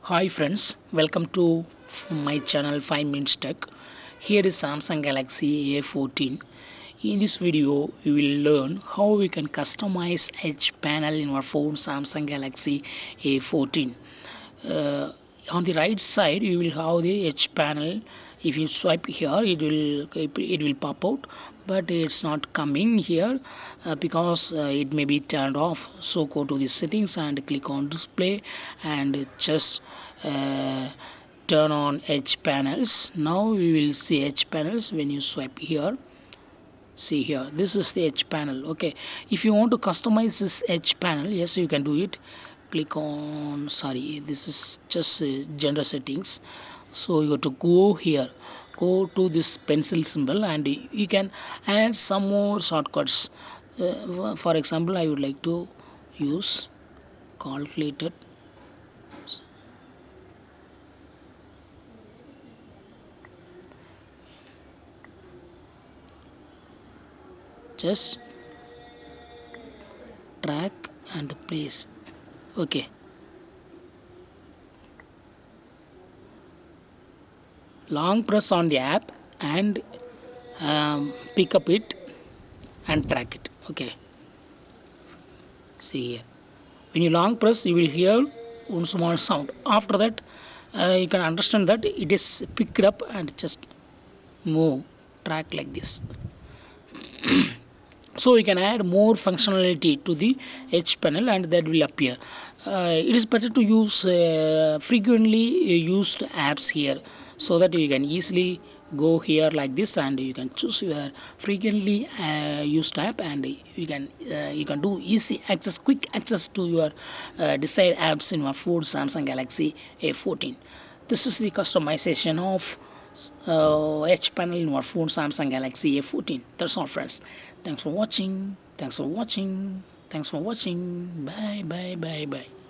Hi friends, welcome to my channel 5 Minutes Tech. Here is Samsung Galaxy A14. In this video, we will learn how we can customize edge panel in our phone Samsung Galaxy A14. On the right side, you will have the edge panel. If you swipe here, it will pop out, but it's not coming here because it may be turned off. So go to the settings and click on display and just uh, turn on edge panels. Now we will see edge panels when you swipe here. See here, this is the edge panel. Okay, if you want to customize this edge panel, yes, you can do it. Click on, sorry, this is just general settings. So you have to go here, go to this pencil symbol, and you can add some more shortcuts. For example, I would like to use calculated. Just track and place. Okay, long press on the app and pick up it and track it. Okay, see here, when you long press you will hear one small sound. After that you can understand that it is picked up and just move track like this. So you can add more functionality to the edge panel and that will appear. It is better to use frequently used apps here, so that you can easily go here like this and you can choose your frequently used app, and you can do easy access, quick access to your desired apps in your phone Samsung Galaxy A14. This is the customization of edge panel in our phone Samsung Galaxy A14. That's all friends. Thanks for watching. Thanks for watching. Thanks for watching. Bye bye bye bye.